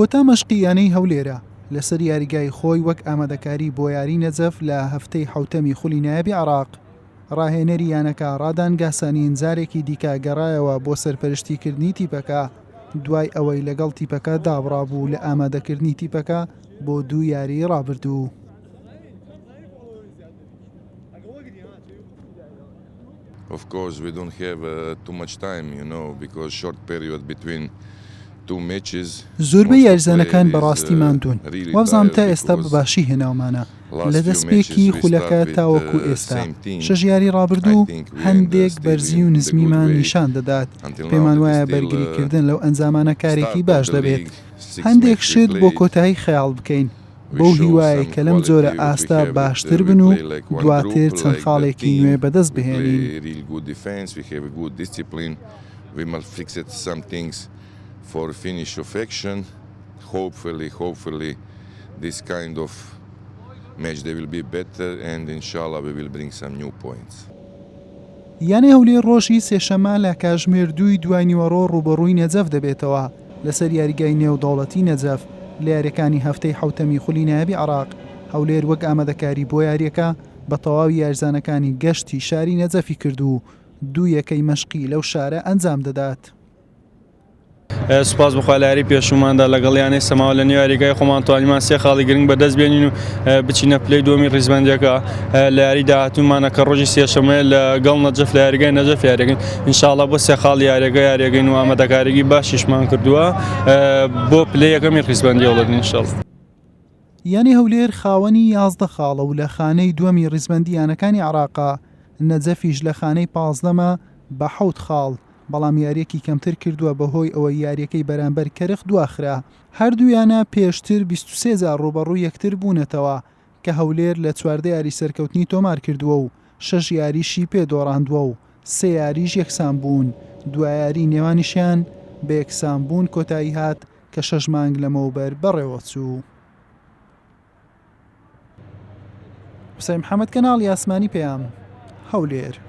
کۆتا مەشقیانەی هەولێرە لەسەر یاریگای خۆی وەک ئامادەکاری بۆ یاری نەجەف لە هەفتەی حوتەمی خولی نایەبی عێراق. ڕاهێنەری یانەکە ڕادان گاسانین جارێکی دیکە گەڕایەوە بۆ سەرپەرشتیکردنی تیپەکە دوای ئەوەی لەگەڵ تیپەکە دابڕابوو لە ئامادەکردنی تیپەکە بۆ 2 یاری ڕابردوو. Of course, we don't have too much time, because short period between two matches. زۆربەی یاریزانەکان بەڕاستی ماندوون. وابزانم تا ئێستا بەباشی هێناومانە. لە دەستپێکی خولەکە تاوەکو ئێستا. 6 یاری ڕابردوو هەندێک بەرزی و نزمیمان نیشان دەدات. پێمان وایە بەرگریکردن لەو ئەنجامانە کارێکی باش دەبێت. هەندێک شت بۆ کۆتایی خەیاڵ بکەین. بۆ هیوایە کە لەم جۆرە ئاستا باشتر بن و دواتر چەند خاڵێکی نوێ بەدەست بهێنین. For finish of action, hopefully this kind of match they will be better and inshallah we will bring some new points. یانەی هەولێر ڕۆژی سێشەمە لە کاتژمێر 2 دوای نیوەڕۆ ڕوبەڕووی نەجەف دەبێتەوە لەسەر یاریگای نێودەوڵەتی نەجەف لە یاریەکانی هەفتەی حوتەمی خولی نایەبی عێراق. هەولێر وەک ئامادەکاری بۆ یاریەکە بە تەواوی یاریزانەکانی گەشتی شاری نەجەفی کرد و 2 یەکەی مەشقی لەو شارە ئەنجام دەدات. سوپاس بخوا لە یاری پێشوماندا لەگەڵیانەی سەماوە لە نێو یاریگای خۆمان توانیمان 3 خاڵی گرنگ بەدەست بێنین و بچینە پلەی دووەمی ڕیزبەندیەکە لە یاری داهاتوومانە کە ڕۆژی سێشەمەیە لەگەڵ نەجەف لە یاریگای نەجەف یاریەکەین. ئینشاڵڵا بۆ 3 خاڵی یاریەکەین و ئامادەکاریی باشیشمان کردووە بۆ پلەی یەکەمی ڕیزبەندی وڵات ئینشاڵڵا. یانی هەولێر خاوەنی 11 خاڵە و لە خانەی دووەمی ڕیزبەندییانەکانی عێراقا. نەجەفیش لە خانەی 15مە بە 7 خاڵ. بەڵام یاریەکی کەمتر کردووە بەهۆی ئەوەی یاریەکەی بەرامبەر کەرخ دواخرا. هەردوویانە پێشتر 23 جار ڕوبەڕووی یەکتر بوونەتەوە کە هەولێر لە 4 یاری سەرکەوتنی تۆمار کردووە و 6 یاریشی پێدۆڕاندووە و 3 یاریش یەکسان بوون. 2 یاری نێوانیشیان بە یەکسان بوون کۆتایی هات کە 6 مانگ لەمەوبەر بەڕێوە چوو. حوسێن محەممەد کەناڵی ئاسمانی پێیام هەولێر.